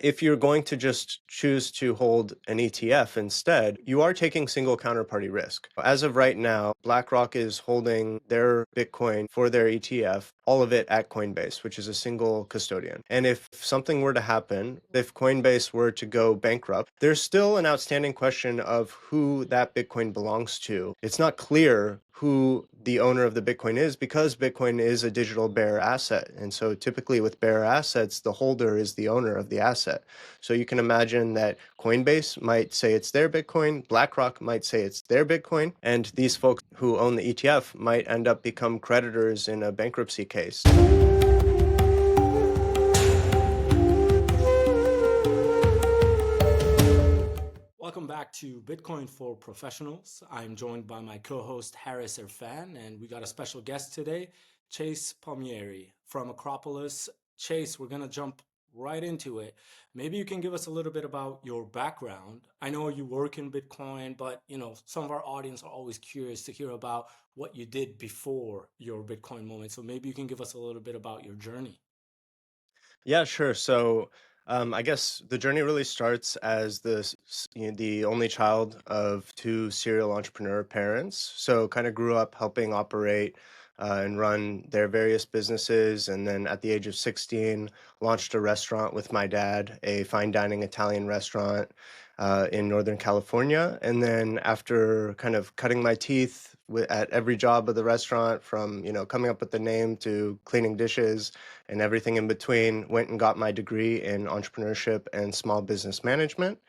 If you're going to just choose to hold an ETF instead, you are taking single counterparty risk. As of right now, BlackRock is holding their Bitcoin for their ETF, all of it at Coinbase, which is a single custodian. And if something were to happen, if Coinbase were to go bankrupt, there's still an outstanding question of who that Bitcoin belongs to. It's not clear who the owner of the Bitcoin is because Bitcoin is a digital bearer asset. And so typically with bearer assets, the holder is the owner of the asset. So you can imagine that Coinbase might say it's their Bitcoin, BlackRock might say it's their Bitcoin, and these folks who own the ETF might end up become creditors in a bankruptcy case. Welcome back to Bitcoin for Professionals. I'm joined by my co-host Harris Irfan, and we got a special guest today, Chase Palmieri from Acropolis. Chase, we're gonna jump right into it. Maybe you can give us a little bit about your background. I know you work in Bitcoin, but some of our audience are always curious to hear about what you did before your Bitcoin moment. So maybe you can give us a little bit about your journey. Yeah, sure. So, I guess the journey really starts as the only child of two serial entrepreneur parents. So, kind of grew up helping operate and run their various businesses, and then at the age of 16, launched a restaurant with my dad, a fine dining Italian restaurant in Northern California. And then after kind of cutting my teeth at every job of the restaurant, from coming up with the name to cleaning dishes and everything in between, went and got my degree in entrepreneurship and small business management,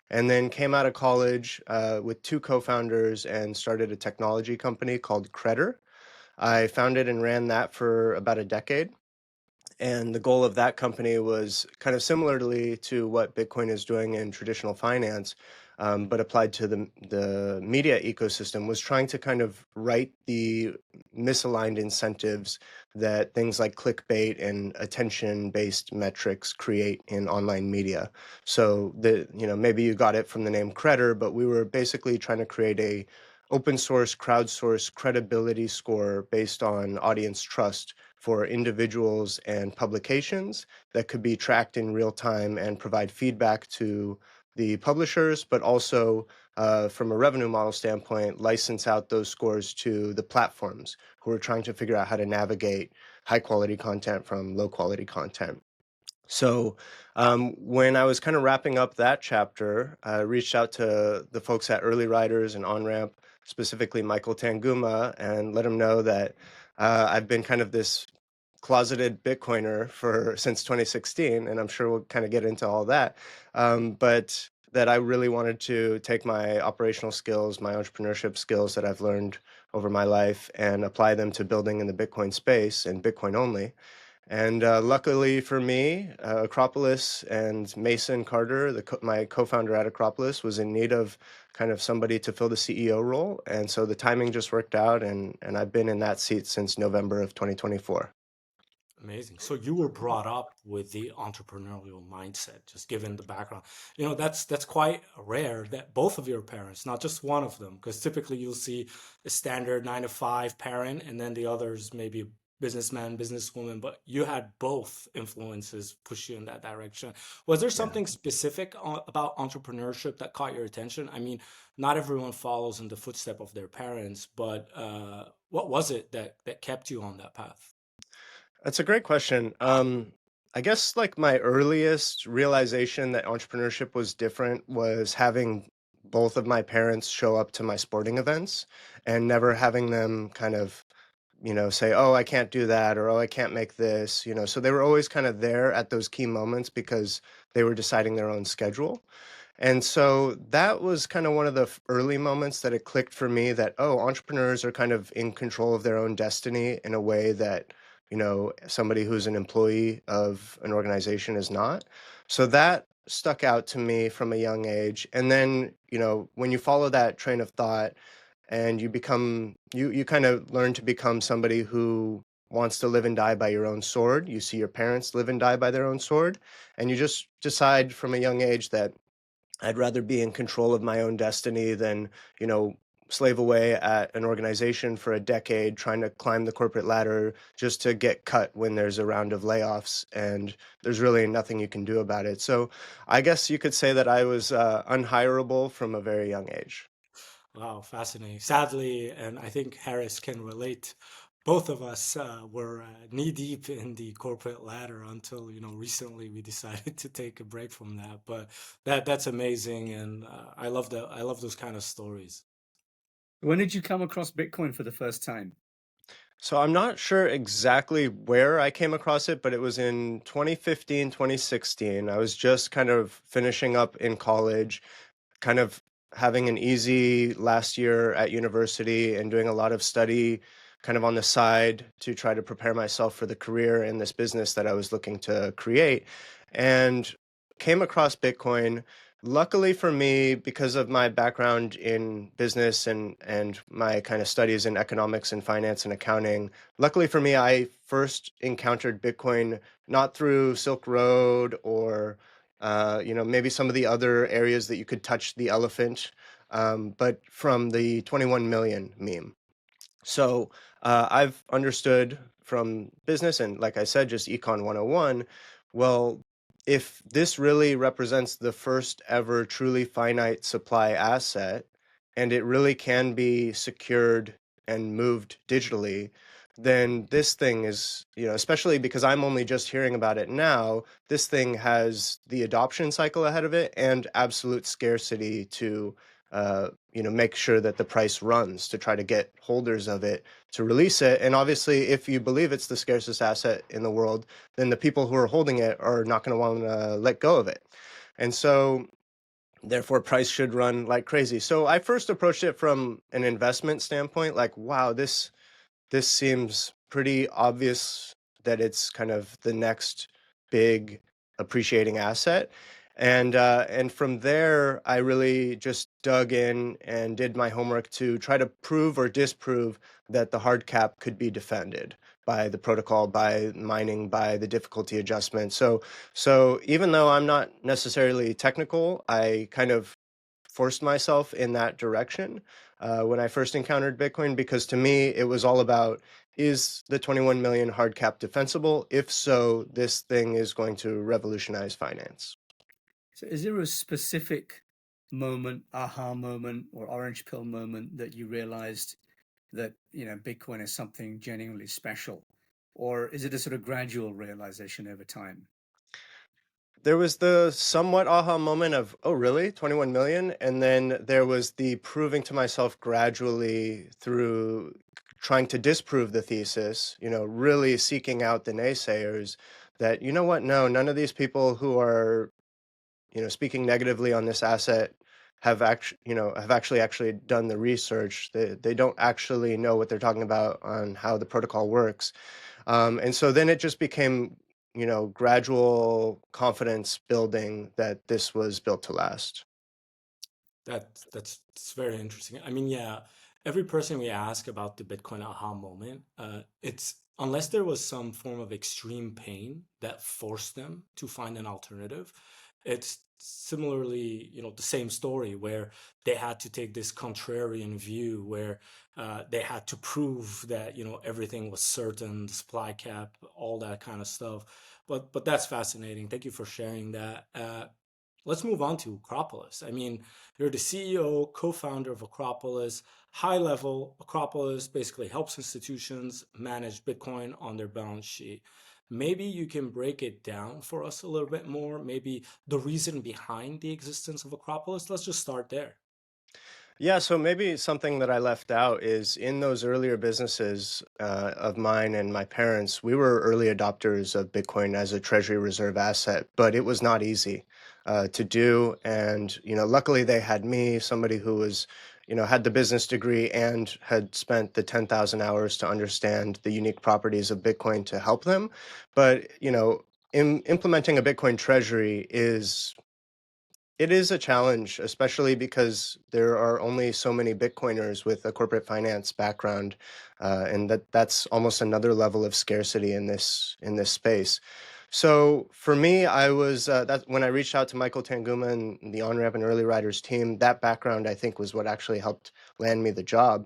and then came out of college with two co-founders and started a technology company called Credder. I founded and ran that for about a decade. And the goal of that company was kind of similarly to what Bitcoin is doing in traditional finance, but applied to the media ecosystem, was trying to kind of right the misaligned incentives that things like clickbait and attention-based metrics create in online media. So maybe you got it from the name Credder, but we were basically trying to create a open source, crowdsourced credibility score based on audience trust for individuals and publications that could be tracked in real time and provide feedback to the publishers, but also from a revenue model standpoint, license out those scores to the platforms who are trying to figure out how to navigate high quality content from low quality content. So when I was kind of wrapping up that chapter, I reached out to the folks at Early Riders and OnRamp, specifically Michael Tanguma, and let him know that I've been kind of this closeted Bitcoiner for since 2016, and I'm sure we'll kind of get into all that. But that I really wanted to take my operational skills, my entrepreneurship skills that I've learned over my life, and apply them to building in the Bitcoin space and Bitcoin only. And luckily for me, Acropolis and Mason Carter, my co-founder at Acropolis, was in need of kind of somebody to fill the CEO role. And so the timing just worked out, and I've been in that seat since November of 2024. Amazing. So you were brought up with the entrepreneurial mindset, just given the background. That's quite rare that both of your parents, not just one of them, because typically you'll see a standard 9 to 5 parent, and then the others maybe a businessman, businesswoman, but you had both influences push you in that direction. Was there Yeah. something specific about entrepreneurship that caught your attention? I mean, not everyone follows in the footstep of their parents, but what was it that kept you on that path? That's a great question. I guess like my earliest realization that entrepreneurship was different was having both of my parents show up to my sporting events and never having them kind of, say, oh, I can't do that, or oh, I can't make this, So they were always kind of there at those key moments because they were deciding their own schedule. And so that was kind of one of the early moments that it clicked for me that, oh, entrepreneurs are kind of in control of their own destiny in a way that, somebody who's an employee of an organization is not. So that stuck out to me from a young age. And then, when you follow that train of thought and you kind of learn to become somebody who wants to live and die by your own sword. You see your parents live and die by their own sword, and you just decide from a young age that I'd rather be in control of my own destiny than, you know, slave away at an organization for a decade, trying to climb the corporate ladder just to get cut when there's a round of layoffs, and there's really nothing you can do about it. So I guess you could say that I was unhireable from a very young age. Wow, fascinating. Sadly, and I think Harris can relate, both of us were knee deep in the corporate ladder until, recently we decided to take a break from that. But that's amazing, and I love those kind of stories. When did you come across Bitcoin for the first time? So I'm not sure exactly where I came across it, but it was in 2015, 2016. I was just kind of finishing up in college, kind of having an easy last year at university and doing a lot of study kind of on the side to try to prepare myself for the career in this business that I was looking to create, and came across Bitcoin. Luckily for me, because of my background in business and my kind of studies in economics and finance and accounting, luckily for me, I first encountered Bitcoin not through Silk Road or maybe some of the other areas that you could touch the elephant, but from the 21 million meme. So I've understood from business and, like I said, just Econ 101. Well, if this really represents the first ever truly finite supply asset, and it really can be secured and moved digitally, then this thing is, especially because I'm only just hearing about it now, this thing has the adoption cycle ahead of it and absolute scarcity to make sure that the price runs to try to get holders of it to release it. And obviously, if you believe it's the scarcest asset in the world, then the people who are holding it are not going to want to let go of it. And so, therefore, price should run like crazy. So I first approached it from an investment standpoint, like, wow, this seems pretty obvious that it's kind of the next big appreciating asset. And from there, I really just dug in and did my homework to try to prove or disprove that the hard cap could be defended by the protocol, by mining, by the difficulty adjustment. So even though I'm not necessarily technical, I kind of forced myself in that direction when I first encountered Bitcoin, because to me, it was all about, is the 21 million hard cap defensible? If so, this thing is going to revolutionize finance. So is there a specific moment, aha moment, or orange pill moment that you realized that, Bitcoin is something genuinely special? Or is it a sort of gradual realization over time? There was the somewhat aha moment of, oh, really? 21 million? And then there was the proving to myself gradually through trying to disprove the thesis, really seeking out the naysayers that, you know what? No, none of these people who are speaking negatively on this asset have actually done the research. They don't actually know what they're talking about on how the protocol works. And so then it just became, gradual confidence building that this was built to last. That's very interesting. I mean, yeah, every person we ask about the Bitcoin aha moment, it's unless there was some form of extreme pain that forced them to find an alternative, it's similarly, the same story where they had to take this contrarian view where they had to prove that, everything was certain, the supply cap, all that kind of stuff. But that's fascinating. Thank you for sharing that. Let's move on to Acropolis. I mean, you're the CEO, co-founder of Acropolis. High level, Acropolis basically helps institutions manage Bitcoin on their balance sheet. Maybe you can break it down for us a little bit more. Maybe the reason behind the existence of Acropolis. Let's just start there. Yeah, so maybe something that I left out is in those earlier businesses of mine and my parents, we were early adopters of Bitcoin as a treasury reserve asset, but it was not easy to do. And, luckily they had me, somebody who was, had the business degree and had spent the 10,000 hours to understand the unique properties of Bitcoin to help them. But, implementing a Bitcoin treasury it is a challenge, especially because there are only so many Bitcoiners with a corporate finance background, and that's almost another level of scarcity in this space. So for me, I was that when I reached out to Michael Tanguma and the On Ramp and Early Riders team, that background I think was what actually helped land me the job.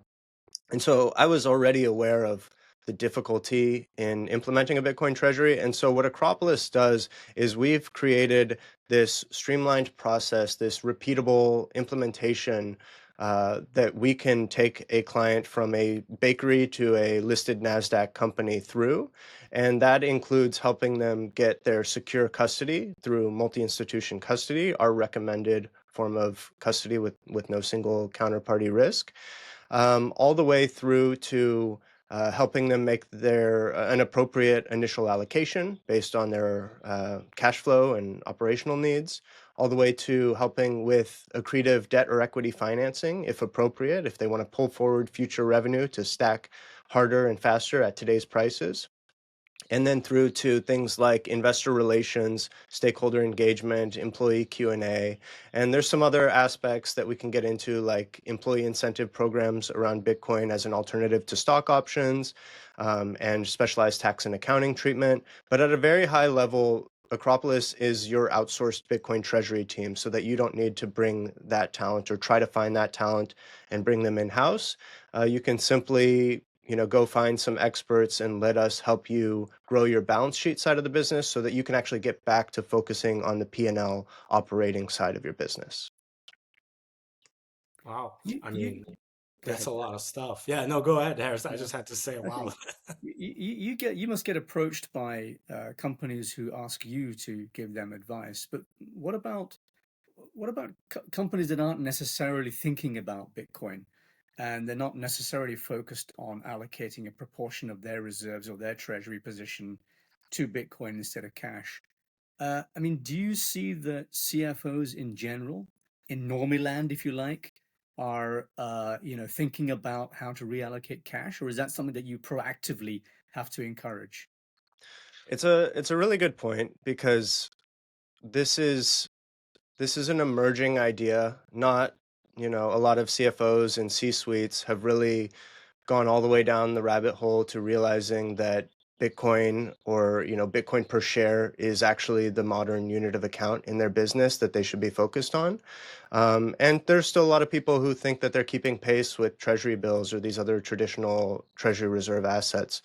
And so I was already aware of the difficulty in implementing a Bitcoin treasury. And so what Acropolis does is we've created this streamlined process, this repeatable implementation that we can take a client from a bakery to a listed NASDAQ company through. And that includes helping them get their secure custody through multi-institution custody, our recommended form of custody with no single counterparty risk, all the way through to helping them make their an appropriate initial allocation based on their cash flow and operational needs, all the way to helping with accretive debt or equity financing, if appropriate, if they want to pull forward future revenue to stack harder and faster at today's prices, and then through to things like investor relations, stakeholder engagement, employee Q&A. And there's some other aspects that we can get into, like employee incentive programs around Bitcoin as an alternative to stock options, and specialized tax and accounting treatment. But at a very high level, Acropolis is your outsourced Bitcoin treasury team, so that you don't need to bring that talent or try to find that talent and bring them in-house. You can simply go find some experts and let us help you grow your balance sheet side of the business so that you can actually get back to focusing on the P&L operating side of your business. Wow. You, I you mean, go that's ahead. a lot of stuff. Yeah, no, go ahead, Harris. I Yeah. just had to say, wow. Okay. You must get approached by companies who ask you to give them advice. But what about companies that aren't necessarily thinking about Bitcoin, and they're not necessarily focused on allocating a proportion of their reserves or their treasury position to Bitcoin instead of cash? I mean, do you see that CFOs in general, in normie land, if you like, are thinking about how to reallocate cash, or is that something that you proactively have to encourage? It's a really good point because this is this is an emerging idea. Not, a lot of CFOs and C-suites have really gone all the way down the rabbit hole to realizing that Bitcoin, or Bitcoin per share, is actually the modern unit of account in their business that they should be focused on. And there's still a lot of people who think that they're keeping pace with treasury bills or these other traditional treasury reserve assets.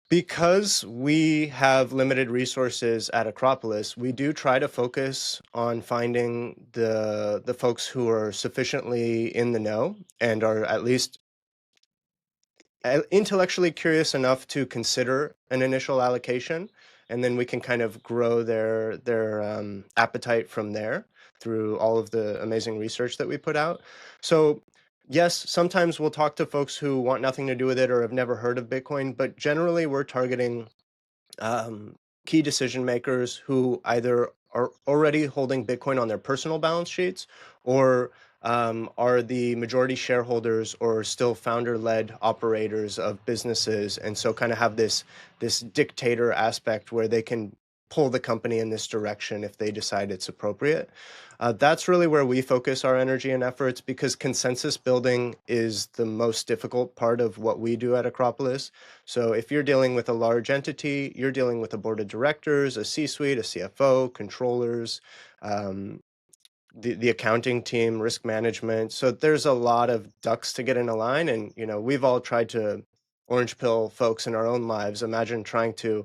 Because we have limited resources at Acropolis, we do try to focus on finding the folks who are sufficiently in the know and are at least intellectually curious enough to consider an initial allocation, and then we can kind of grow their appetite from there through all of the amazing research that we put out. So yes, sometimes we'll talk to folks who want nothing to do with it or have never heard of Bitcoin, but generally we're targeting um, key decision makers who either are already holding Bitcoin on their personal balance sheets, or are the majority shareholders or still founder-led operators of businesses, and so kind of have this dictator aspect where they can pull the company in this direction if they decide it's appropriate. That's really where we focus our energy and efforts, because consensus building is the most difficult part of what we do at Acropolis. So if you're dealing with a large entity, you're dealing with a board of directors, a C-suite, a CFO, controllers, um, the accounting team, risk management. So there's a lot of ducks to get in a line, and we've all tried to orange pill folks in our own lives. Imagine trying to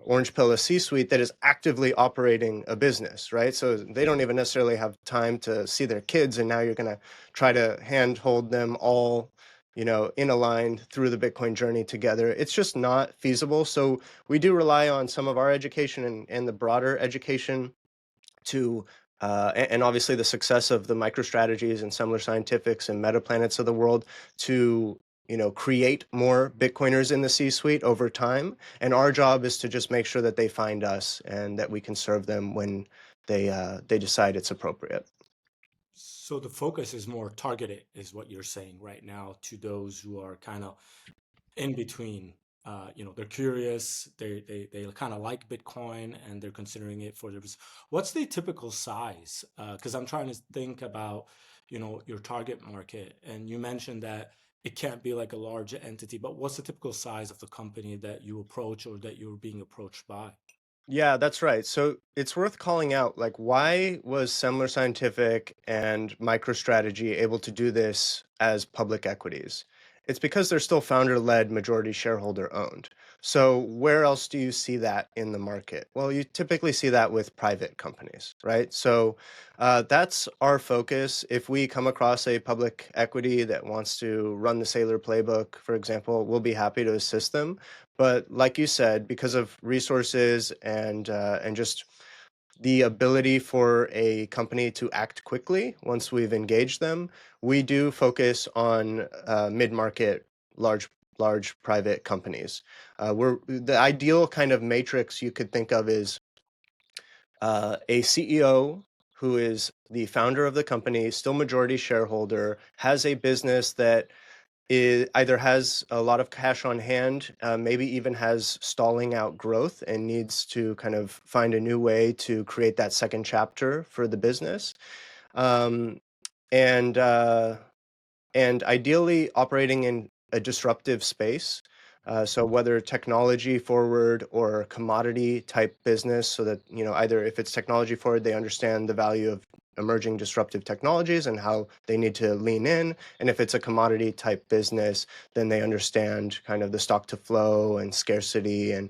orange pill a C-suite that is actively operating a business, right? So they don't even necessarily have time to see their kids, and now you're going to try to handhold them all, in a line through the Bitcoin journey together. It's just not feasible. So we do rely on some of our education and the broader education to and obviously the success of the MicroStrategies and Semler Scientifics and MetaPlanets of the world to create more Bitcoiners in the C-suite over time. And our job is to just make sure that they find us and that we can serve them when they decide it's appropriate. So the focus is more targeted, is what you're saying right now, to those who are kind of in between. They're curious, they kind of like Bitcoin, and they're considering it for their what's the typical size? Because I'm trying to think about, your target market, and you mentioned that it can't be like a large entity, but what's the typical size of the company that you approach or that you're being approached by? Yeah, that's right. So it's worth calling out, like, why was Semler Scientific and MicroStrategy able to do this as public equities? It's because they're still founder-led, majority shareholder owned. So where else do you see that in the market? Well, you typically see that with private companies, right? So that's our focus. If we come across a public equity that wants to run the Sailor playbook, for example, we'll be happy to assist them. But like you said, because of resources and just the ability for a company to act quickly once we've engaged them, we do focus on mid-market, large private companies. We're the ideal kind of matrix you could think of is a CEO who is the founder of the company, still majority shareholder, has a business that either has a lot of cash on hand, maybe even has stalling out growth and needs to kind of find a new way to create that second chapter for the business. Um, and ideally operating in a disruptive space. So whether technology forward or commodity type business, so that, either if it's technology forward, they understand the value of emerging disruptive technologies and how they need to lean in. And if it's a commodity type business, then they understand kind of the stock to flow and scarcity and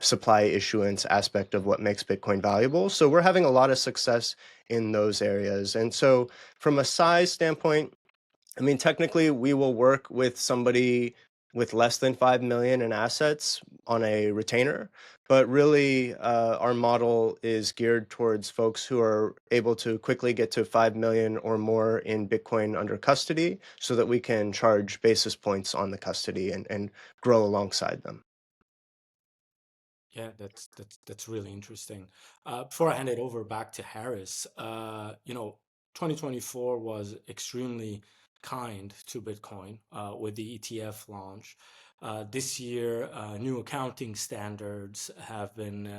supply issuance aspect of what makes Bitcoin valuable. So we're having a lot of success in those areas. And so from a size standpoint, I mean, technically, we will work with somebody with less than 5 million in assets on a retainer, but really, our model is geared towards folks who are able to quickly get to 5 million or more in Bitcoin under custody so that we can charge basis points on the custody and grow alongside them. Yeah, that's really interesting. Before I hand it over back to Harris, 2024 was extremely kind to Bitcoin with the ETF launch. This year, new accounting standards have been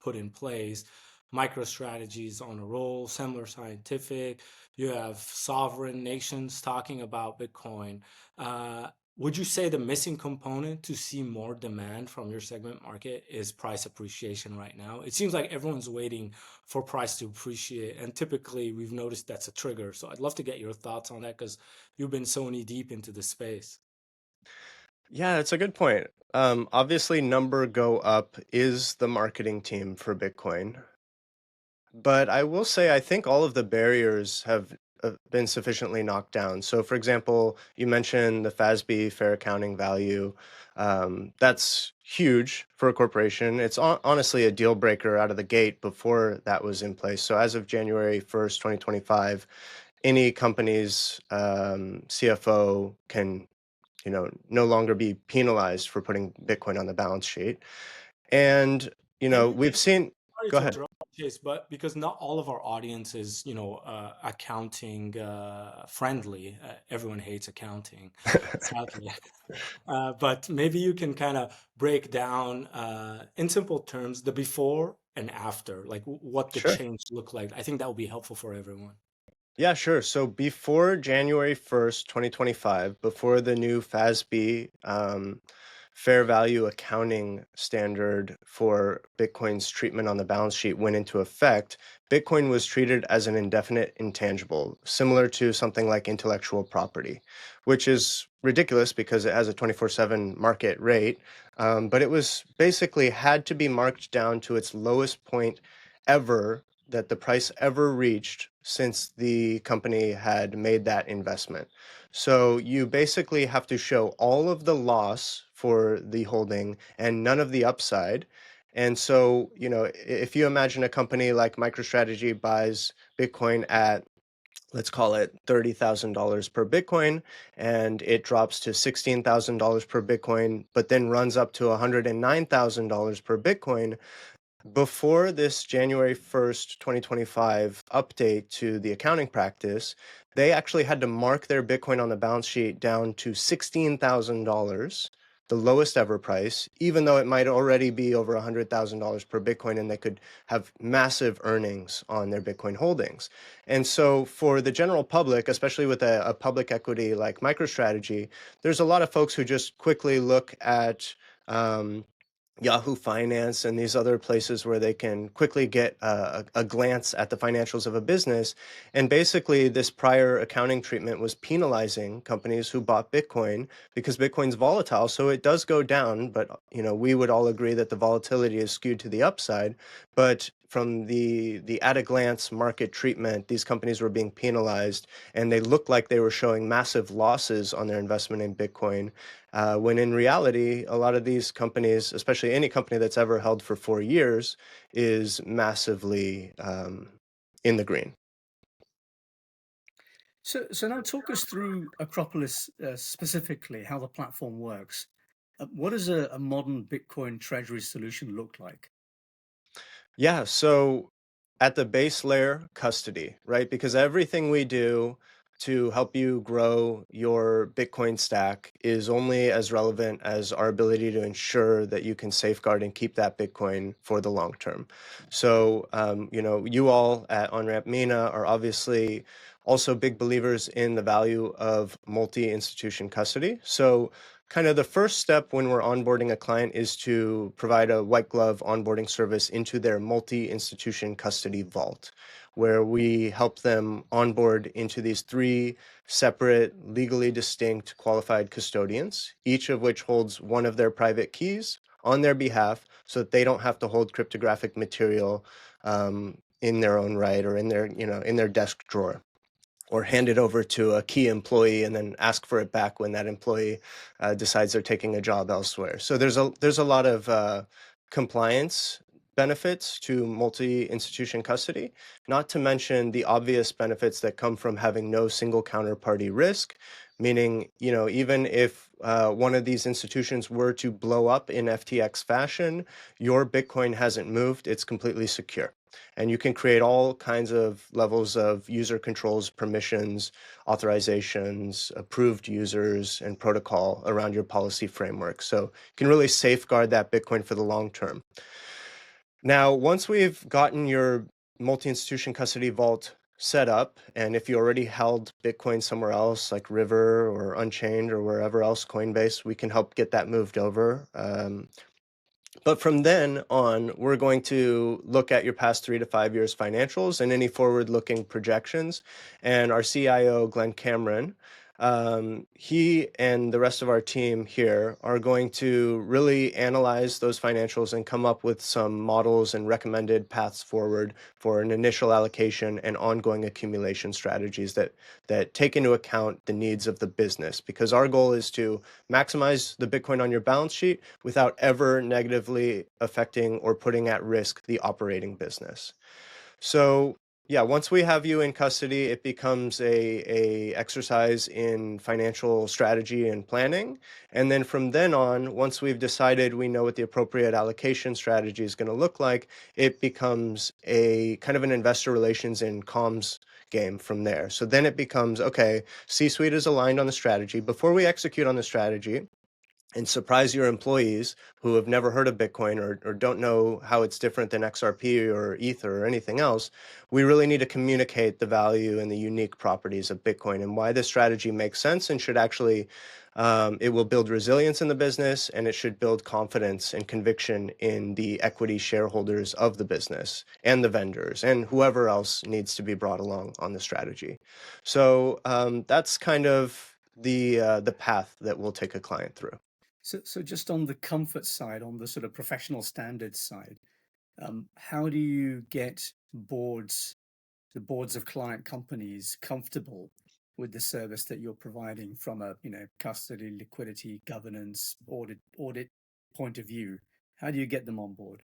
put in place. MicroStrategies on a roll, Semler Scientific. You have sovereign nations talking about Bitcoin. Uh, would you say the missing component to see more demand from your segment market is price appreciation right now? It seems like everyone's waiting for price to appreciate, and typically we've noticed that's a trigger. So I'd love to get your thoughts on that because you've been so knee deep into the space. Yeah, it's a good point. Obviously, number go up is the marketing team for Bitcoin. But I will say, I think all of the barriers have been sufficiently knocked down. So, for example, you mentioned the FASB fair accounting value. That's huge for a corporation. It's honestly a deal breaker out of the gate before that was in place. So, as of January 1st, 2025, any company's CFO can, no longer be penalized for putting Bitcoin on the balance sheet. And, we've And seen, sorry go to ahead. interrupt, Chase, but because not all of our audience is, accounting friendly. Everyone hates accounting, sadly. But maybe you can kind of break down, in simple terms, the before and after, like what the Sure. change looked like. I think that would be helpful for everyone. Yeah, sure. So before January 1st, 2025, before the new FASB fair value accounting standard for Bitcoin's treatment on the balance sheet went into effect, Bitcoin was treated as an indefinite intangible, similar to something like intellectual property, which is ridiculous because it has a 24/7 market rate. But it was basically had to be marked down to its lowest point ever that the price ever reached since the company had made that investment. So you basically have to show all of the loss for the holding and none of the upside. And so, if you imagine a company like MicroStrategy buys Bitcoin at, let's call it $30,000 per Bitcoin, and it drops to $16,000 per Bitcoin, but then runs up to $109,000 per Bitcoin, before this January 1st, 2025 update to the accounting practice, they actually had to mark their Bitcoin on the balance sheet down to $16,000, the lowest ever price, even though it might already be over $100,000 per Bitcoin and they could have massive earnings on their Bitcoin holdings. And so for the general public, especially with a public equity like MicroStrategy, there's a lot of folks who just quickly look at, um, Yahoo Finance and these other places where they can quickly get a glance at the financials of a business. And basically, this prior accounting treatment was penalizing companies who bought Bitcoin because Bitcoin's volatile. So it does go down, but we would all agree that the volatility is skewed to the upside. But from the at a glance market treatment, these companies were being penalized, and they looked like they were showing massive losses on their investment in Bitcoin, when in reality, a lot of these companies, especially any company that's ever held for 4 years, is massively in the green. So now talk us through Acropolis specifically, how the platform works. What does a modern Bitcoin treasury solution look like? Yeah, so at the base layer, custody, right? Because everything we do to help you grow your Bitcoin stack is only as relevant as our ability to ensure that you can safeguard and keep that Bitcoin for the long term. So, you all at OnRamp Mina are obviously also big believers in the value of multi-institution custody. So kind of the first step when we're onboarding a client is to provide a white glove onboarding service into their multi-institution custody vault, where we help them onboard into these three separate, legally distinct qualified custodians, each of which holds one of their private keys on their behalf so that they don't have to hold cryptographic material in their own right or in their desk drawer, or hand it over to a key employee and then ask for it back when that employee decides they're taking a job elsewhere. So there's a lot of compliance benefits to multi-institution custody, not to mention the obvious benefits that come from having no single counterparty risk, meaning, even if one of these institutions were to blow up in FTX fashion, your Bitcoin hasn't moved, it's completely secure. And you can create all kinds of levels of user controls, permissions, authorizations, approved users, and protocol around your policy framework. So you can really safeguard that Bitcoin for the long term. Now, once we've gotten your multi-institution custody vault set up, and if you already held Bitcoin somewhere else, like River or Unchained or wherever else, Coinbase, we can help get that moved over. But from then on, we're going to look at your past 3 to 5 years financials and any forward-looking projections. And our CIO, Glenn Cameron, he and the rest of our team here are going to really analyze those financials and come up with some models and recommended paths forward for an initial allocation and ongoing accumulation strategies that take into account the needs of the business. Because our goal is to maximize the Bitcoin on your balance sheet without ever negatively affecting or putting at risk the operating business. So yeah, once we have you in custody, it becomes a exercise in financial strategy and planning. And then from then on, once we've decided we know what the appropriate allocation strategy is going to look like, it becomes a kind of an investor relations and comms game from there. So then it becomes, okay, C-suite is aligned on the strategy. Before we execute on the strategy, and surprise your employees who have never heard of Bitcoin or don't know how it's different than XRP or Ether or anything else, we really need to communicate the value and the unique properties of Bitcoin and why this strategy makes sense and should actually, it will build resilience in the business, and it should build confidence and conviction in the equity shareholders of the business and the vendors and whoever else needs to be brought along on the strategy. So that's kind of the path that we'll take a client through. So just on the comfort side, on the sort of professional standards side, how do you get the boards of client companies comfortable with the service that you're providing from a, custody, liquidity, governance, audit point of view? How do you get them on board?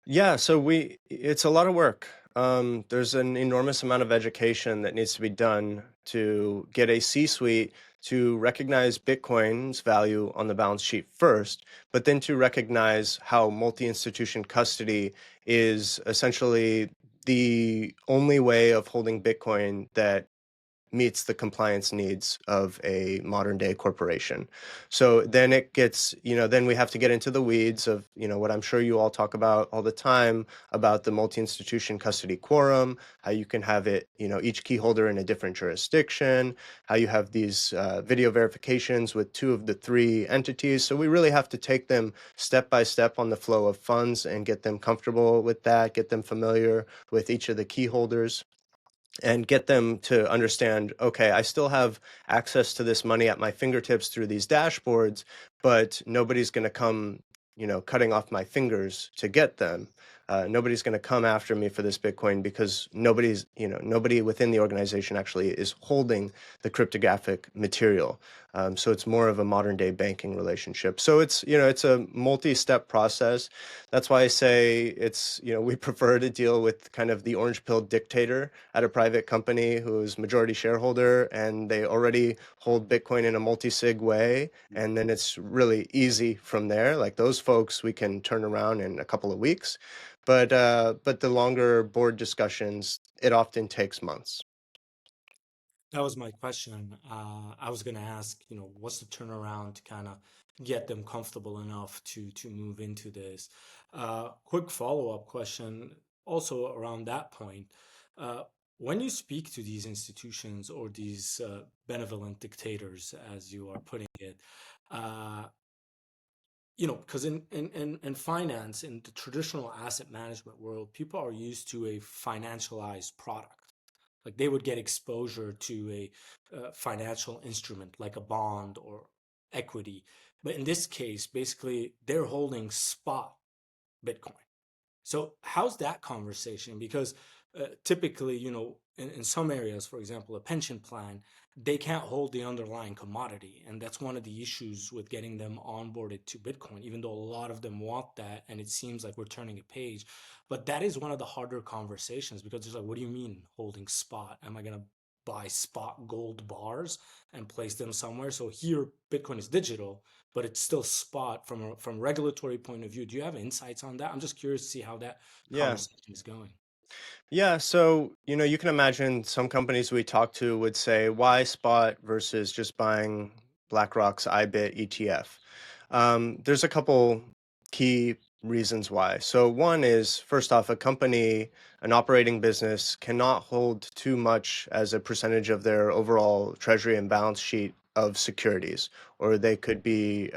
Yeah, so it's a lot of work. There's an enormous amount of education that needs to be done to get a C-suite to recognize Bitcoin's value on the balance sheet first, but then to recognize how multi-institution custody is essentially the only way of holding Bitcoin that meets the compliance needs of a modern day corporation. So then it gets, then we have to get into the weeds of, what I'm sure you all talk about all the time about the multi-institution custody quorum, how you can have it, each key holder in a different jurisdiction, how you have these video verifications with two of the three entities. So we really have to take them step by step on the flow of funds and get them comfortable with that, get them familiar with each of the key holders, and get them to understand, okay, I still have access to this money at my fingertips through these dashboards, but nobody's going to come, cutting off my fingers to get them. Nobody's going to come after me for this Bitcoin because nobody within the organization actually is holding the cryptographic material. So it's more of a modern day banking relationship. So it's a multi-step process. That's why I say we prefer to deal with kind of the orange pill dictator at a private company who's majority shareholder and they already hold Bitcoin in a multi-sig way. And then it's really easy from there. Like those folks, we can turn around in a couple of weeks. But the longer board discussions, it often takes months. That was my question. I was going to ask, what's the turnaround to kind of get them comfortable enough to move into this? Quick follow-up question, also around that point. Uh, when you speak to these institutions or these benevolent dictators, as you are putting it, uh, because in finance, in the traditional asset management world, people are used to a financialized product. Like they would get exposure to a financial instrument like a bond or equity. But in this case, basically, they're holding spot Bitcoin. So how's that conversation? Because typically, in some areas, for example, a pension plan, they can't hold the underlying commodity. And that's one of the issues with getting them onboarded to Bitcoin, even though a lot of them want that. And it seems like we're turning a page. But that is one of the harder conversations because it's like, what do you mean holding spot? Am I going to buy spot gold bars and place them somewhere? So here, Bitcoin is digital, but it's still spot from a regulatory point of view. Do you have insights on that? I'm just curious to see how that Yeah. conversation is going. Yeah, so you can imagine some companies we talk to would say, why spot versus just buying BlackRock's IBIT ETF? There's a couple key reasons why. So one is, first off, an operating business cannot hold too much as a percentage of their overall treasury and balance sheet of securities, or they could be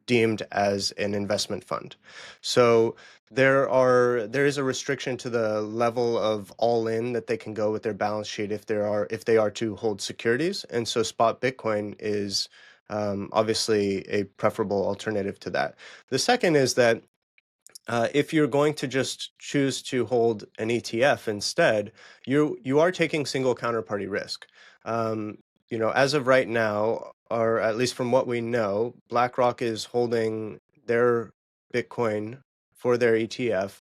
deemed as an investment fund. So there is a restriction to the level of all in that they can go with their balance sheet if they are to hold securities, and so spot Bitcoin is obviously a preferable alternative to that. The second is that if you're going to just choose to hold an ETF instead, you are taking single counterparty risk. As of right now, or at least from what we know, BlackRock is holding their Bitcoin for their ETF,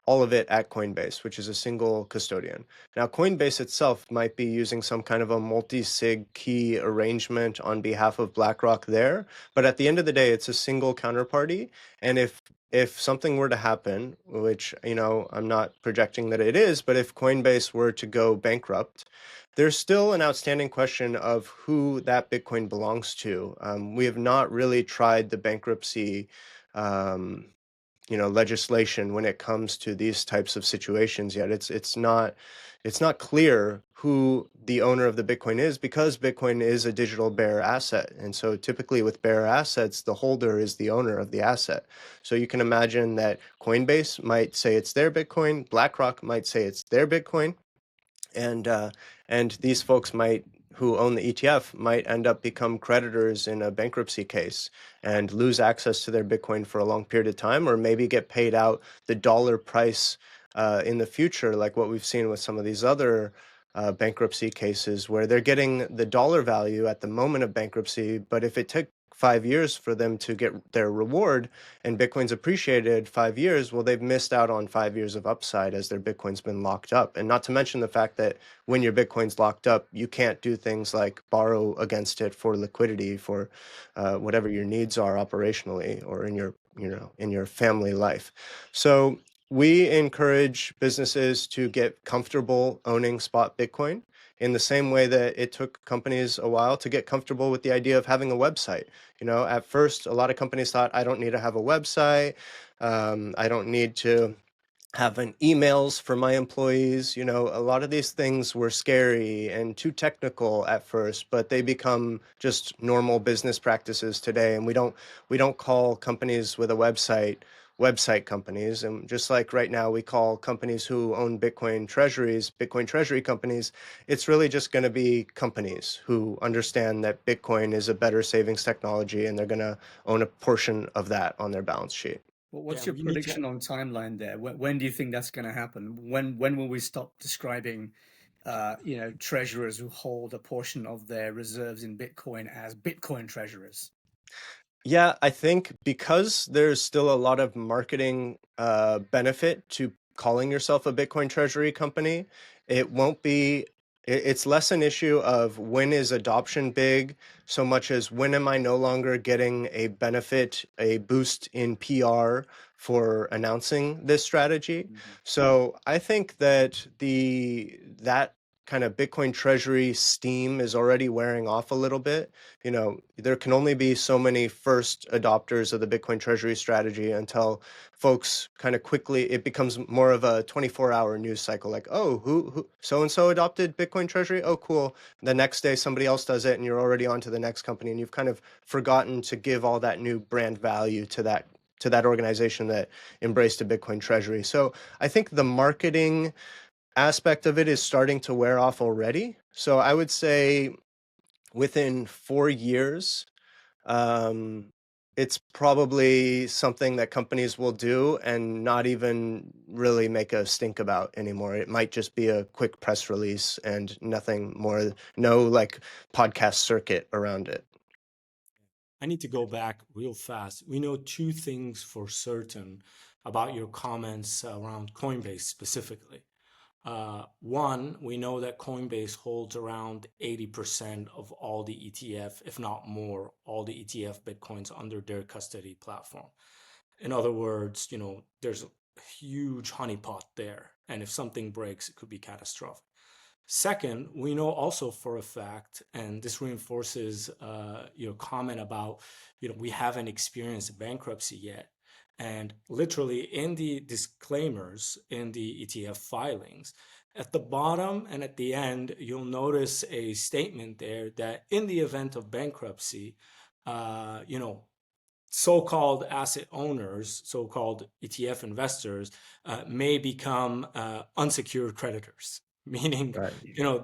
all of it at Coinbase, which is a single custodian. Now, Coinbase itself might be using some kind of a multi-sig key arrangement on behalf of BlackRock there, but at the end of the day, it's a single counterparty. And if something were to happen, which, I'm not projecting that it is, but if Coinbase were to go bankrupt, there's still an outstanding question of who that Bitcoin belongs to. We have not really tried the bankruptcy, um, legislation when it comes to these types of situations yet. It's not clear who the owner of the Bitcoin is because Bitcoin is a digital bearer asset. And so typically with bearer assets, the holder is the owner of the asset. So you can imagine that Coinbase might say it's their Bitcoin, BlackRock might say it's their Bitcoin, and these folks who own the ETF might end up become creditors in a bankruptcy case and lose access to their Bitcoin for a long period of time, or maybe get paid out the dollar price in the future, like what we've seen with some of these other bankruptcy cases, where they're getting the dollar value at the moment of bankruptcy, but if it took 5 years for them to get their reward and Bitcoin's appreciated 5 years, well, they've missed out on 5 years of upside as their Bitcoin's been locked up. And not to mention the fact that when your Bitcoin's locked up, you can't do things like borrow against it for liquidity for whatever your needs are operationally or in your family life. So we encourage businesses to get comfortable owning spot Bitcoin. in the same way that it took companies a while to get comfortable with the idea of having a website. At first, a lot of companies thought, I don't need to have a website. I don't need to having emails for my employees. A lot of these things were scary and too technical at first, but they become just normal business practices today. And we don't call companies with a website companies. And just like right now, we call companies who own Bitcoin treasuries, Bitcoin treasury companies, it's really just going to be companies who understand that Bitcoin is a better savings technology and they're going to own a portion of that on their balance sheet. Well, Yeah, what's your we need to. prediction on timeline there? When do you think that's going to happen? When will we stop describing, treasurers who hold a portion of their reserves in Bitcoin as Bitcoin treasurers? Yeah, I think because there's still a lot of marketing benefit to calling yourself a Bitcoin treasury company, it won't be, it's less an issue of when is adoption big, so much as when am I no longer getting a benefit, a boost in PR for announcing this strategy. Mhm. So I think that that kind of Bitcoin treasury steam is already wearing off a little bit. There can only be so many first adopters of the Bitcoin treasury strategy until folks kind of quickly, it becomes more of a 24-hour news cycle. Like, oh, who so and so adopted Bitcoin treasury? Oh, cool. The next day somebody else does it and you're already on to the next company, and you've kind of forgotten to give all that new brand value to that organization that embraced a Bitcoin treasury. So I think the marketing aspect of it is starting to wear off already. So I would say within 4 years, um, it's probably something that companies will do and not even really make a stink about anymore. It might just be a quick press release and nothing more, no like podcast circuit around it. I need to go back real fast. We know two things for certain about your comments around Coinbase specifically. One, we know that Coinbase holds around 80% of all the ETF, if not more, all the ETF Bitcoins under their custody platform. In other words, there's a huge honeypot there. And if something breaks, it could be catastrophic. Second, we know also for a fact, and this reinforces your comment about, we haven't experienced bankruptcy yet. And literally in the disclaimers in the ETF filings, at the bottom and at the end, you'll notice a statement there that in the event of bankruptcy, uh, you know, so-called asset owners, so-called ETF investors, may become unsecured creditors, meaning, Right.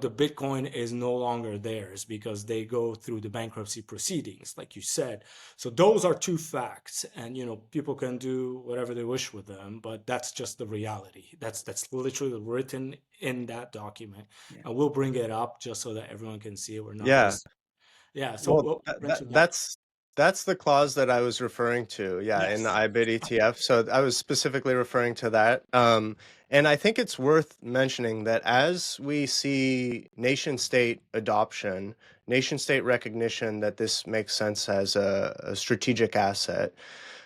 the Bitcoin is no longer theirs because they go through the bankruptcy proceedings, like you said. So those are two facts, and people can do whatever they wish with them, but that's just the reality. That's literally written in that document, Yeah. and we'll bring it up just so that everyone can see it. We're not Yeah. just, yeah. So Well, what you mentioned, yeah. that's the clause that I was referring to. Yeah, in the Yes. IBIT ETF. So I was specifically referring to that. And I think it's worth mentioning that as we see nation state adoption, nation state recognition that this makes sense as a strategic asset,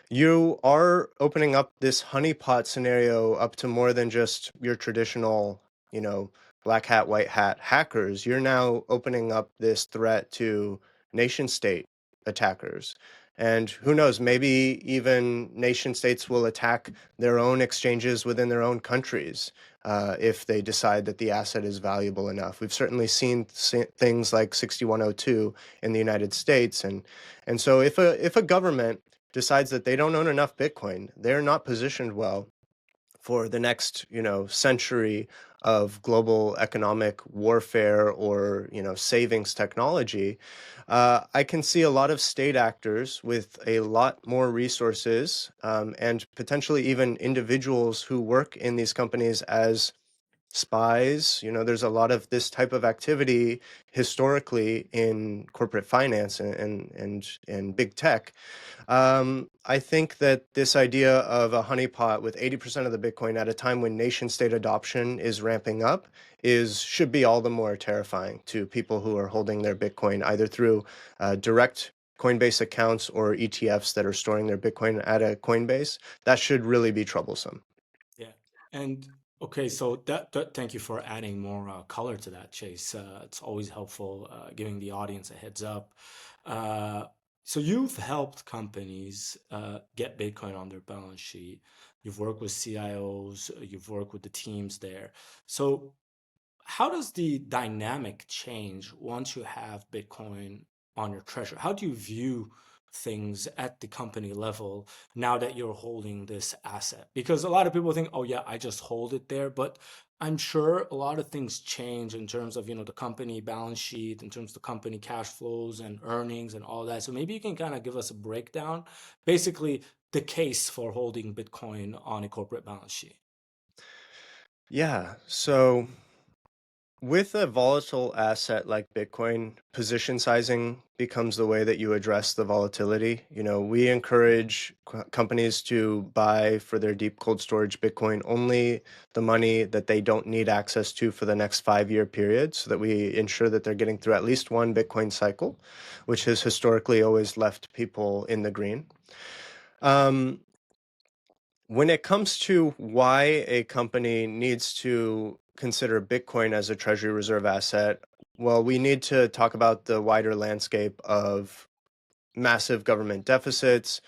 you are opening up this honeypot scenario up to more than just your traditional, you know, black hat, white hat hackers. You're now opening up this threat to nation state attackers. And who knows, maybe even nation states will attack their own exchanges within their own countries if they decide that the asset is valuable enough. We've certainly seen things like 6102 in the United States. And so if a government decides that they don't own enough Bitcoin, they're not positioned well for the next, century of global economic warfare or, savings technology. I can see a lot of state actors with a lot more resources and potentially even individuals who work in these companies as spies. There's a lot of this type of activity historically in corporate finance and big tech. I think that this idea of a honeypot with 80% of the Bitcoin at a time when nation state adoption is ramping up should be all the more terrifying to people who are holding their Bitcoin either through direct Coinbase accounts or ETFs that are storing their Bitcoin at a Coinbase. That should really be troublesome. Yeah. And Okay, so thank you for adding more color to that, Chase. It's always helpful giving the audience a heads up. Uh, so you've helped companies get Bitcoin on their balance sheet. You've worked with CIOs, you've worked with the teams there. So how does the dynamic change once you have Bitcoin on your treasure? How do you view things at the company level now that you're holding this asset? Because a lot of people think, oh yeah, I just hold it there, but I'm sure a lot of things change in terms of, the company balance sheet, in terms of the company cash flows and earnings and all that. So maybe you can kind of give us a breakdown, basically the case for holding Bitcoin on a corporate balance sheet. Yeah. So with a volatile asset like Bitcoin, position sizing becomes the way that you address the volatility. We encourage companies to buy for their deep cold storage Bitcoin only the money that they don't need access to for the next 5-year period, so that we ensure that they're getting through at least one Bitcoin cycle, which has historically always left people in the green. Um, when it comes to why a company needs to consider Bitcoin as a treasury reserve asset, well, we need to talk about the wider landscape of massive government deficits,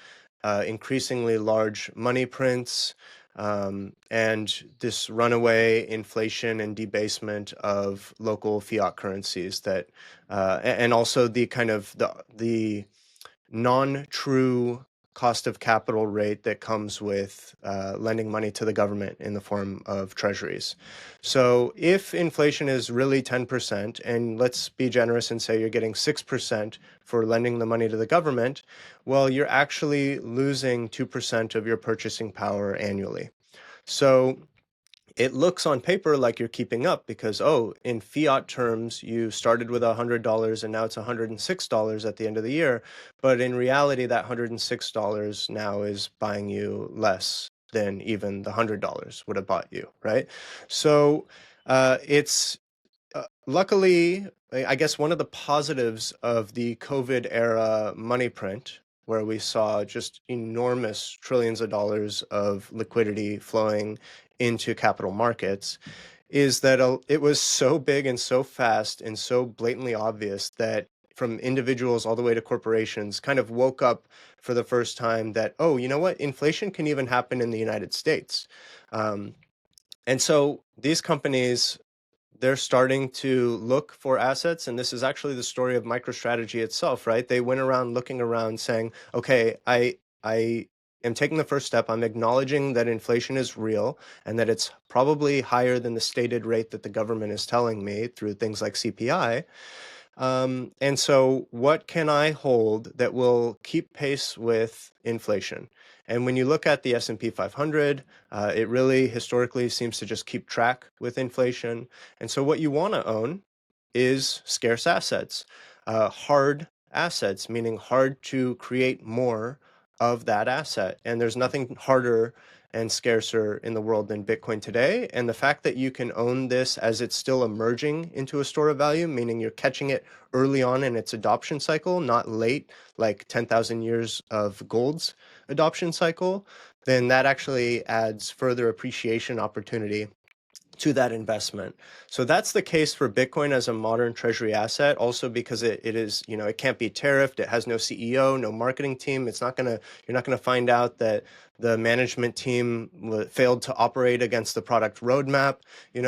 increasingly large money prints, and this runaway inflation and debasement of local fiat currencies and also the kind of the non-true cost of capital rate that comes with lending money to the government in the form of treasuries. So if inflation is really 10%, and let's be generous and say you're getting 6% for lending the money to the government, well, you're actually losing 2% of your purchasing power annually. So it looks on paper like you're keeping up because, oh, in fiat terms, you started with $100 and now it's $106 at the end of the year. But in reality, that $106 now is buying you less than even the $100 would have bought you, right? So it's luckily, I guess one of the positives of the COVID era money print, where we saw just enormous trillions of dollars of liquidity flowing into capital markets, is that it was so big and so fast and so blatantly obvious that from individuals all the way to corporations kind of woke up for the first time that, oh, you know what, inflation can even happen in the United States. Um, and so these companies, they're starting to look for assets, and this is actually the story of MicroStrategy itself, right? They went around looking around saying, okay, I am taking the first step. I'm acknowledging that inflation is real and that it's probably higher than the stated rate that the government is telling me through things like CPI. And so what can I hold that will keep pace with inflation? And when you look at the S&P 500, it really historically seems to just keep track with inflation. And so what you want to own is scarce assets, hard assets, meaning hard to create more of that asset. And there's nothing harder and scarcer in the world than Bitcoin today. And the fact that you can own this as it's still emerging into a store of value, meaning you're catching it early on in its adoption cycle, not late, like 10,000 years of gold's adoption cycle, then that actually adds further appreciation opportunity to that investment. So that's the case for Bitcoin as a modern treasury asset, also because it is, it can't be tariffed. It has no CEO, no marketing team. You're not gonna find out that the management team failed to operate against the product roadmap.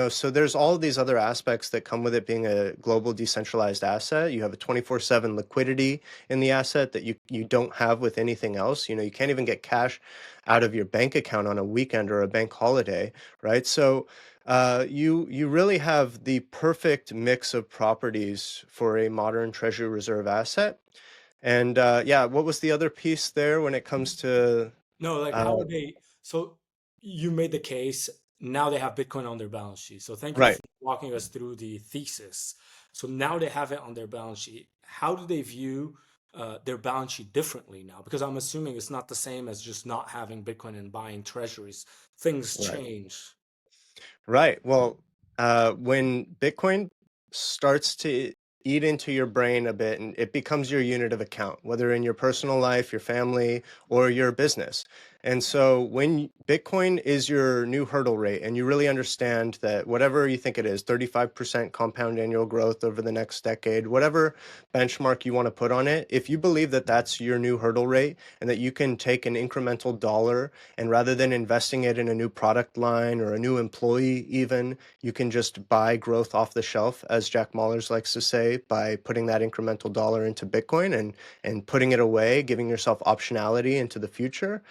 So there's all of these other aspects that come with it being a global decentralized asset. You have a 24/7 liquidity in the asset that you don't have with anything else. You can't even get cash out of your bank account on a weekend or a bank holiday, right? So you really have the perfect mix of properties for a modern treasury reserve asset. And yeah, what was the other piece there when it comes to No, like uh, how are they? So you made the case. Now they have Bitcoin on their balance sheet. So thank you right? for walking us through the thesis. So now they have it on their balance sheet. How do they view their balance sheet differently now? Because I'm assuming it's not the same as just not having Bitcoin and buying treasuries. Things Right. change. Right. Well, when Bitcoin starts to eat into your brain a bit and it becomes your unit of account, whether in your personal life, your family, or your business. And so when Bitcoin is your new hurdle rate, and you really understand that whatever you think it is, 35% compound annual growth over the next decade, whatever benchmark you want to put on it, if you believe that that's your new hurdle rate and that you can take an incremental dollar and rather than investing it in a new product line or a new employee even, you can just buy growth off the shelf, as Jack Mallers likes to say, by putting that incremental dollar into Bitcoin and putting it away, giving yourself optionality into the future,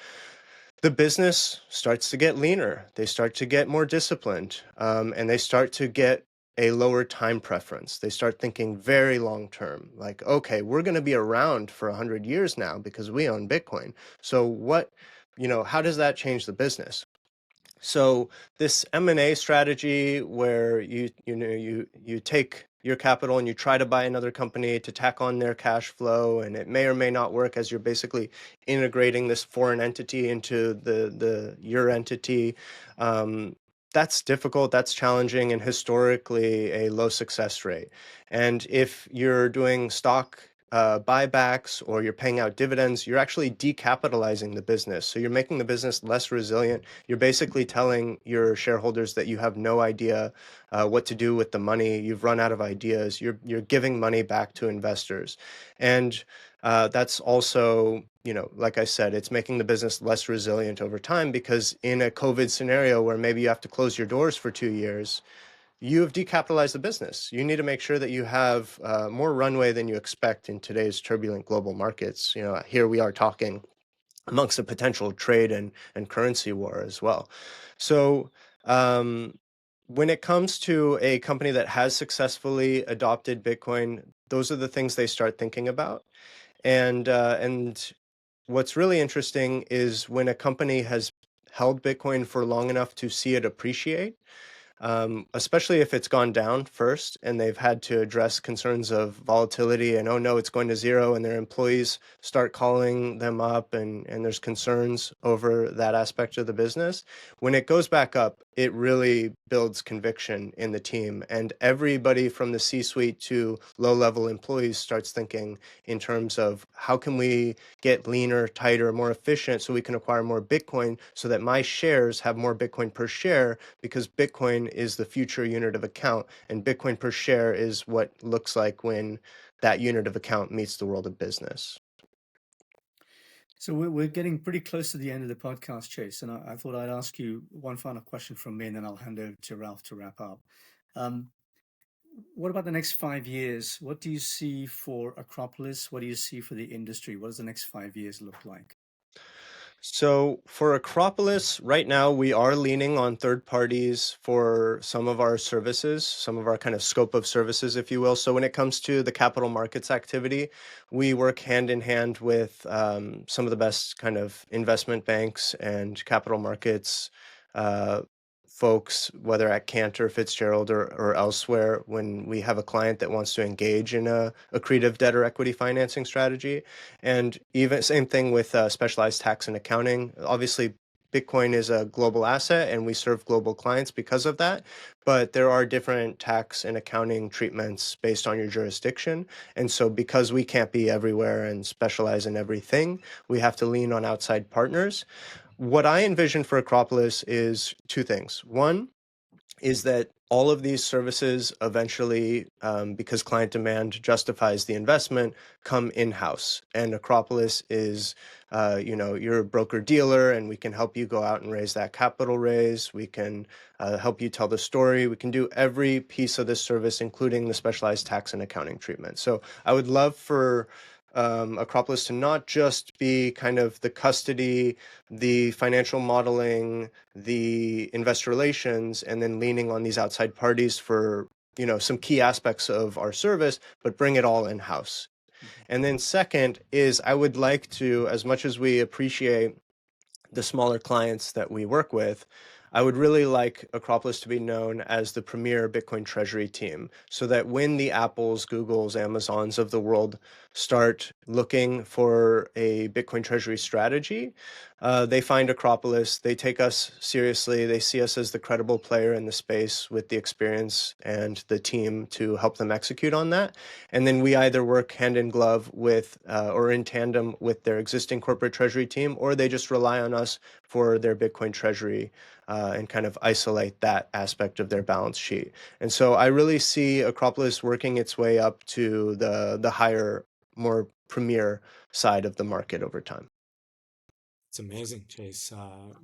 the business starts to get leaner. They start to get more disciplined, and they start to get a lower time preference. They start thinking very long term, like, okay, we're going to be around for 100 years now because we own Bitcoin. So how does that change the business? So this M&A strategy where you take your capital and you try to buy another company to tack on their cash flow, and it may or may not work as you're basically integrating this foreign entity into the your entity. Um, that's difficult, that's challenging, and historically a low success rate. And if you're doing stock buybacks or you're paying out dividends, you're actually decapitalizing the business. So you're making the business less resilient. You're basically telling your shareholders that you have no idea what to do with the money. You've run out of ideas. You're giving money back to investors, and that's also, like I said, it's making the business less resilient over time because in a COVID scenario where maybe you have to close your doors for 2 years, you have decapitalized the business. You need to make sure that you have more runway than you expect in today's turbulent global markets. Here we are talking amongst a potential trade and currency war as well. So when it comes to a company that has successfully adopted Bitcoin, those are the things they start thinking about. And what's really interesting is when a company has held Bitcoin for long enough to see it appreciate, especially if it's gone down first and they've had to address concerns of volatility and, oh no, it's going to zero, and their employees start calling them up and there's concerns over that aspect of the business. When it goes back up, it really builds conviction in the team, and everybody from the C-suite to low-level employees starts thinking in terms of how can we get leaner, tighter, more efficient so we can acquire more Bitcoin so that my shares have more Bitcoin per share, because Bitcoin is the future unit of account, and Bitcoin per share is what looks like when that unit of account meets the world of business. So we're getting pretty close to the end of the podcast, Chase, and I thought I'd ask you one final question from me, and then I'll hand over to Ralph to wrap up. What about the next 5 years? What do you see for Acropolis? What do you see for the industry? What does the next 5 years look like? So for Acropolis, right now we are leaning on third parties for some of our services, some of our kind of scope of services, if you will. So when it comes to the capital markets activity, we work hand in hand with some of the best kind of investment banks and capital markets uh, folks, whether at Cantor, Fitzgerald, or elsewhere, when we have a client that wants to engage in a accretive debt or equity financing strategy. And even same thing with specialized tax and accounting. Obviously, Bitcoin is a global asset and we serve global clients because of that. But there are different tax and accounting treatments based on your jurisdiction. And so because we can't be everywhere and specialize in everything, we have to lean on outside partners. What I envision for Acropolis is two things. One is that all of these services eventually, because client demand justifies the investment, come in-house. And Acropolis is, you're a broker dealer, and we can help you go out and raise that capital raise. We can help you tell the story. We can do every piece of this service, including the specialized tax and accounting treatment. So I would love for Acropolis to not just be kind of the custody, the financial modeling, the investor relations, and then leaning on these outside parties for, some key aspects of our service, but bring it all in-house. And then second is I would like to, as much as we appreciate the smaller clients that we work with, I would really like Acropolis to be known as the premier Bitcoin Treasury team, so that when the Apples, Googles, Amazons of the world start looking for a Bitcoin Treasury strategy, they find Acropolis, they take us seriously, they see us as the credible player in the space with the experience and the team to help them execute on that. And then we either work hand in glove with or in tandem with their existing corporate treasury team, or they just rely on us for their Bitcoin treasury and kind of isolate that aspect of their balance sheet. And so I really see Acropolis working its way up to the higher, more premier side of the market over time. It's amazing, Chase.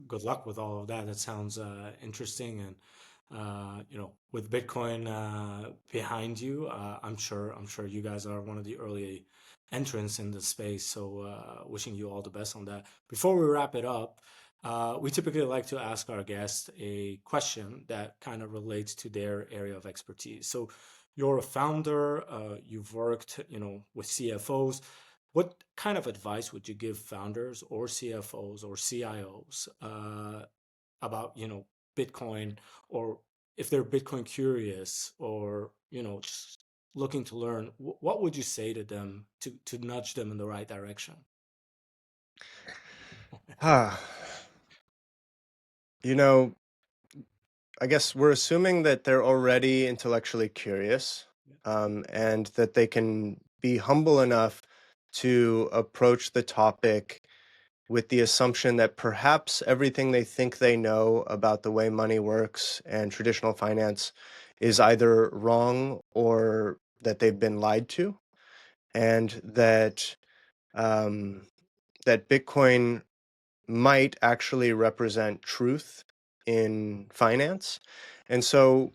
Good luck with all of that. That sounds interesting, and with Bitcoin behind you, I'm sure you guys are one of the early entrants in the space. So, wishing you all the best on that. Before we wrap it up, we typically like to ask our guests a question that kind of relates to their area of expertise. So, you're a founder. You've worked, with CFOs. What kind of advice would you give founders or CFOs or CIOs about, Bitcoin, or if they're Bitcoin curious, or, just looking to learn, what would you say to them to nudge them in the right direction? Ah, you know, I guess we're assuming that they're already intellectually curious, and that they can be humble enough to approach the topic with the assumption that perhaps everything they think they know about the way money works and traditional finance is either wrong or that they've been lied to, and um, that Bitcoin might actually represent truth in finance. And so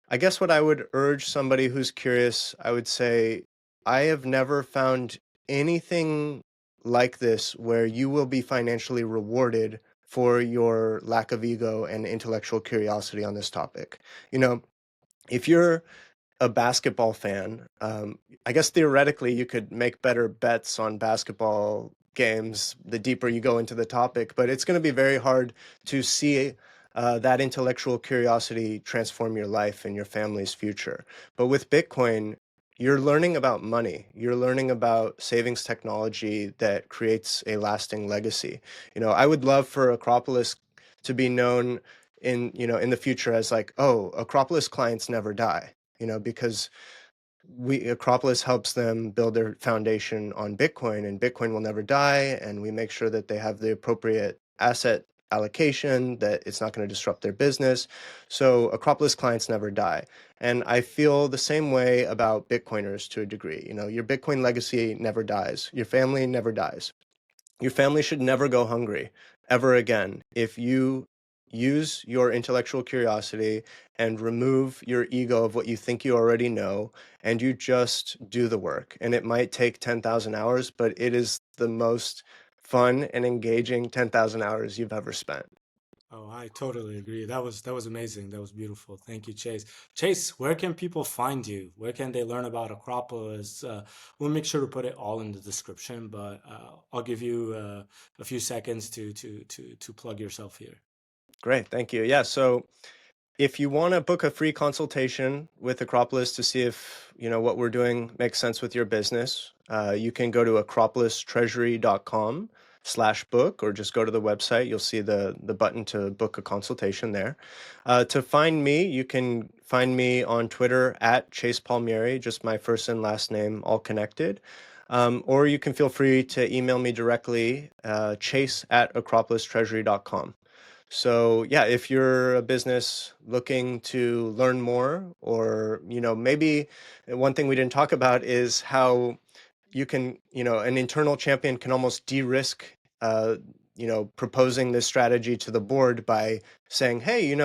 I guess what I would urge somebody who's curious, I would say, I have never found anything like this where you will be financially rewarded for your lack of ego and intellectual curiosity on this topic. You know, if you're a basketball fan, I guess theoretically you could make better bets on basketball games the deeper you go into the topic, but it's going to be very hard to see that intellectual curiosity transform your life and your family's future. But with Bitcoin, you're learning about money. You're learning about savings technology that creates a lasting legacy. I would love for Acropolis to be known in the future as like, oh, Acropolis clients never die, because Acropolis helps them build their foundation on Bitcoin, and Bitcoin will never die. And we make sure that they have the appropriate asset allocation, that it's not going to disrupt their business. So Acropolis clients never die. And I feel the same way about Bitcoiners to a degree. Your Bitcoin legacy never dies. Your family never dies. Your family should never go hungry ever again if you use your intellectual curiosity and remove your ego of what you think you already know, and you just do the work. And it might take 10,000 hours, but it is the most fun and engaging 10,000 hours you've ever spent. Oh, I totally agree. That was amazing. That was beautiful. Thank you, Chase. Chase, where can people find you? Where can they learn about Acropolis? We'll make sure to put it all in the description, but I'll give you a few seconds to plug yourself here. Great, thank you. Yeah, so if you want to book a free consultation with Acropolis to see if what we're doing makes sense with your business, you can go to acropolistreasury.com/book, or just go to the website. You'll see the button to book a consultation there. To find me, you can find me on Twitter at Chase Palmieri, just my first and last name, all connected. Or you can feel free to email me directly, chase@acropolistreasury.com. So yeah, if you're a business looking to learn more, or maybe one thing we didn't talk about is how you can, an internal champion can almost de-risk, proposing this strategy to the board by saying, hey,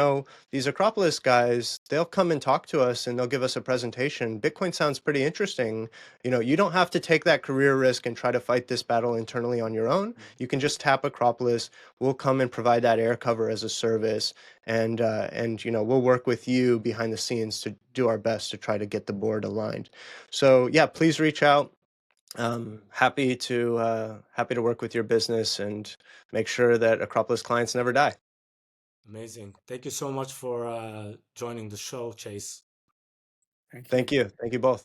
these Acropolis guys, they'll come and talk to us and they'll give us a presentation. Bitcoin sounds pretty interesting. You don't have to take that career risk and try to fight this battle internally on your own. You can just tap Acropolis. We'll come and provide that air cover as a service, and we'll work with you behind the scenes to do our best to try to get the board aligned. So yeah, please reach out. Happy to work with your business and make sure that Acropolis clients never die. Amazing. Thank you so much for joining the show, Chase. Thank you. Thank you. Thank you both.